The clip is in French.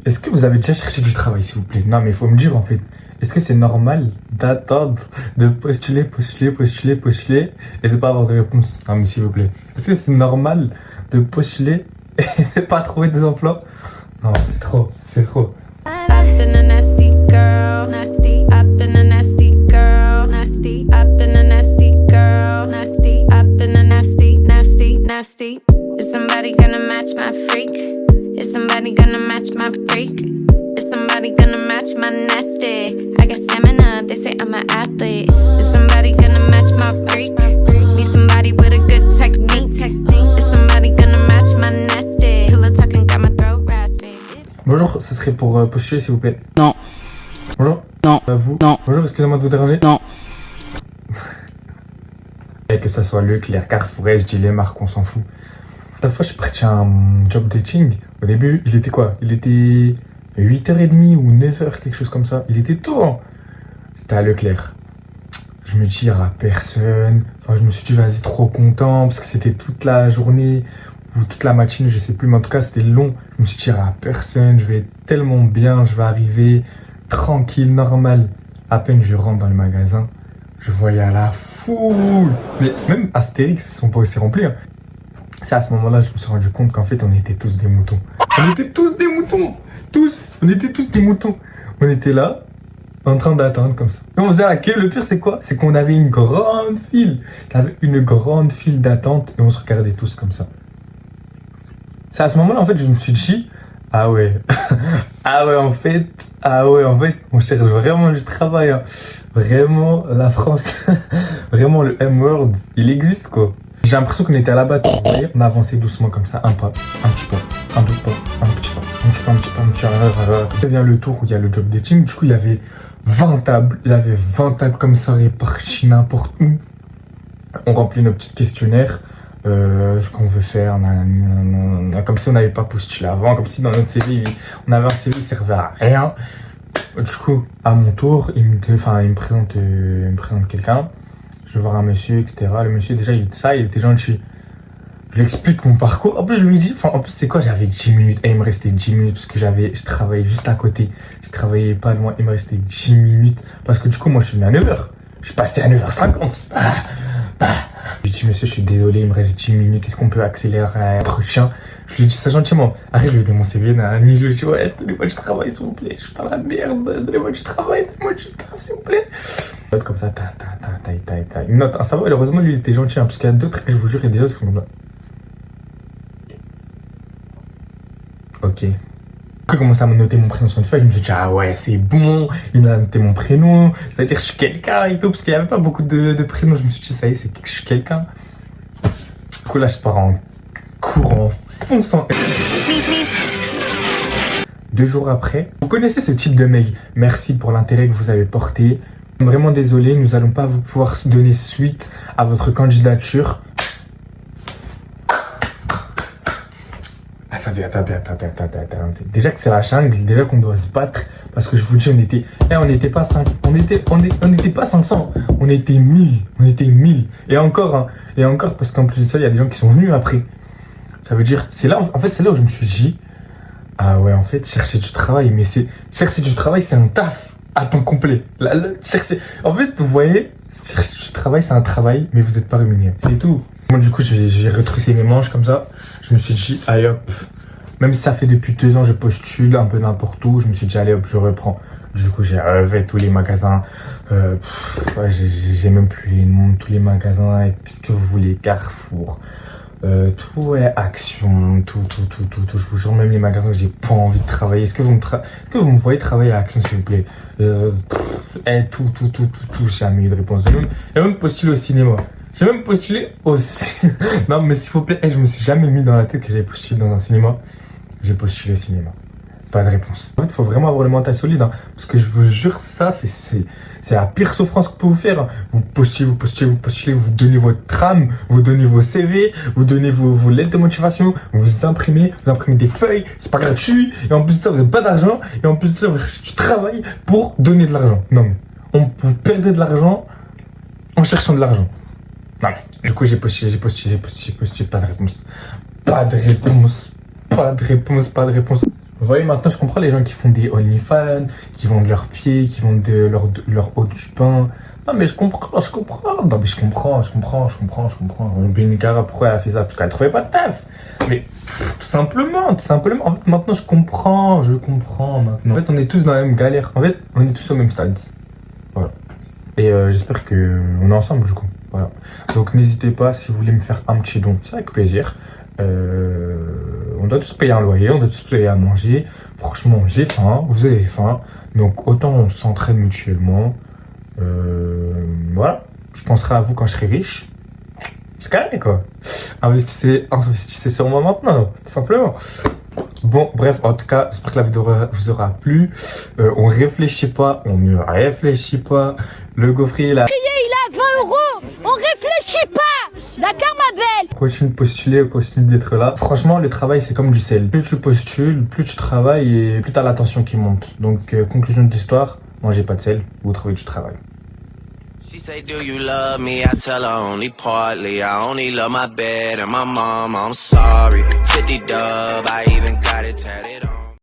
Est-ce que vous avez déjà cherché du travail, s'il vous plaît? Non, mais il faut me dire, en fait, est-ce que c'est normal d'attendre, de postuler et de pas avoir de réponse? Non, mais s'il vous plaît. Est-ce que c'est normal de postuler et de pas trouver des emplois? Non, c'est trop, c'est trop. I've been a nasty girl, nasty. I've been a nasty girl, nasty. I've been a nasty girl, nasty. I've been a nasty, nasty, nasty. Is somebody gonna match my freak? Is somebody gonna match my freak? Is somebody gonna match my nasty? I got stamina, they say I'm an athlete. Is somebody gonna match my freak? Need somebody with a good technique. Is somebody gonna match my nasty? Pillow talking got my throat raspy. Bonjour, ce serait pour postuler, s'il vous plaît. Non. Bonjour. Non. Vous. Non. Bonjour, excusez-moi de vous déranger. Non. Et que ça soit Leclerc, Carrefour, SG, marques, on s'en fout. La fois, je suis parti à un job dating. Au début, il était quoi? Il était 8h30 ou 9h, quelque chose comme ça. Il était tôt, hein. C'était à Leclerc. Je me dis, il n'y aura personne. Enfin, je me suis dit, vas-y, trop content, parce que c'était toute la journée ou toute la matinée, je sais plus, mais en tout cas, c'était long. Je me suis dit, il n'y aura personne, je vais être tellement bien, je vais arriver tranquille, normal. À peine je rentre dans le magasin, je voyais à la foule. Mais même Astérix, ils sont pas aussi remplis, hein. C'est à ce moment-là, je me suis rendu compte qu'en fait, on était tous des moutons. On était tous des moutons. Tous. On était tous des moutons. On était là, en train d'attendre comme ça. Et on faisait la queue. Le pire, c'est quoi? C'est qu'on avait une grande file. Il y avait une grande file d'attente et on se regardait tous comme ça. C'est à ce moment-là, en fait, je me suis dit, ah ouais. Ah ouais, en fait, on cherche vraiment du travail, hein. Vraiment, la France, vraiment, le M-word, il existe, quoi. J'ai l'impression qu'on était à la bataille, vous voyez, on avançait doucement comme ça, un pas, un petit pas, un deux pas, un petit pas, un petit pas, un petit pas, un petit pas. Après vient le tour où il y a le job dating, du coup il y avait 20 tables, comme ça réparties n'importe où. On remplit nos petits questionnaires, ce qu'on veut faire, comme si on n'avait pas postulé avant, comme si dans notre CV, on avait un CV qui servait à rien. Du coup, à mon tour, il me présente quelqu'un. Je vais voir un monsieur, etc. Le monsieur, déjà, il était gentil. Je lui explique mon parcours. En plus, je lui dis, c'est quoi, j'avais 10 minutes. Et il me restait 10 minutes parce que je travaillais juste à côté. Je travaillais pas loin. Il me restait 10 minutes. Parce que du coup, moi, je suis venu à 9h. Je suis passé à 9h50. Je lui dis, monsieur, je suis désolé, il me reste 10 minutes. Est-ce qu'on peut accélérer notre chien? Je lui dis ça gentiment. Après, je lui ai donné mon CV. Je lui ai dit, ouais, donnez-moi du travail, s'il vous plaît. Je suis dans la merde. Donnez-moi du travail. Donnez-moi du taf, s'il vous plaît. Note comme ça, une note. Ah, ça va, heureusement, lui, il était gentil, hein, parce qu'il y a d'autres, je vous jure, il y a des autres qui sont là. Ok. Après, il commence à me noter mon prénom sur une feuille. Je me suis dit, ah ouais, c'est bon. Il m'a noté mon prénom. C'est-à-dire que je suis quelqu'un et tout, parce qu'il n'y avait pas beaucoup de prénoms. Je me suis dit, ça y est, c'est que je suis quelqu'un. Du coup, là, je pars en courant, fonçant. 2 jours après, vous connaissez ce type de mail. Merci pour l'intérêt que vous avez porté. Vraiment désolé, nous allons pas vous pouvoir donner suite à votre candidature. Attendez. Déjà que c'est la jungle, déjà qu'on doit se battre. Parce que je vous dis, on n'était pas 500, on était 1000. Et encore, parce qu'en plus de ça, il y a des gens qui sont venus après. Ça veut dire, c'est là où je me suis dit, ah ouais, en fait, chercher du travail, chercher du travail, c'est un taf à temps complet. En fait, vous voyez, chercher du travail, c'est un travail, mais vous n'êtes pas rémunéré. C'est tout. Moi, du coup, j'ai retroussé mes manches comme ça. Je me suis dit, allez hop. Même si ça fait depuis 2 ans, je postule un peu n'importe où. Je me suis dit, allez hop, je reprends. Du coup, j'ai refait tous les magasins. J'ai même plus les noms de tous les magasins. Qu'est-ce que vous voulez? Carrefour. Tout, ouais, Action, tout. Je vous jure, même les magasins que j'ai pas envie de travailler. Est-ce que vous me voyez travailler à Action, s'il vous plaît? Tout. J'ai jamais eu de réponse. J'ai même postulé au cinéma. Non, mais s'il vous plaît, je me suis jamais mis dans la tête que j'avais postulé dans un cinéma. J'ai postulé au cinéma. Pas de réponse. En fait, il faut vraiment avoir le mental solide, hein, parce que je vous jure, ça, c'est la pire souffrance que vous pouvez faire. Hein. Vous postulez, vous donnez votre trame, vous donnez vos CV, vous donnez vos lettres de motivation, vous imprimez des feuilles, c'est pas gratuit, et en plus de ça, vous n'avez pas d'argent, et en plus de ça, vous faites du travail pour donner de l'argent. Non, mais vous perdez de l'argent en cherchant de l'argent. Non, mais du coup, j'ai postulé, pas de réponse. Pas de réponse. Vous voyez, maintenant, je comprends les gens qui font des OnlyFans, qui vendent leurs pieds, qui vendent leur haut du pain. Non, mais je comprends. Non, mais je comprends. Benikara, pourquoi elle a fait ça? Parce qu'elle trouvait pas de taf. Mais, tout simplement. En fait, maintenant, je comprends maintenant. En fait, on est tous dans la même galère. En fait, on est tous au même stade. Voilà. Et j'espère que on est ensemble, du coup. Voilà. Donc, n'hésitez pas, si vous voulez me faire un petit don, c'est avec plaisir. On doit tous payer un loyer, on doit tous payer à manger. Franchement, j'ai faim, vous avez faim. Donc, autant on s'entraide mutuellement. Voilà. Je penserai à vous quand je serai riche. C'est carré, quoi. Investissez sur moi maintenant, tout simplement. Bon, bref, en tout cas, j'espère que la vidéo vous aura plu. On réfléchit pas, on ne réfléchit pas. Le gaufrier, là. Il a 20 €. On réfléchit pas. D'accord, ma belle? Continue de postuler, continue d'être là. Franchement, le travail, c'est comme du sel. Plus tu postules, plus tu travailles et plus t'as la tension qui monte. Donc, conclusion de l'histoire, mangez pas de sel, vous trouvez du travail. She say, do you love me? I tell her only partly. I only love my bed and my mom. I'm sorry. 50 dub, I even got it tatted on.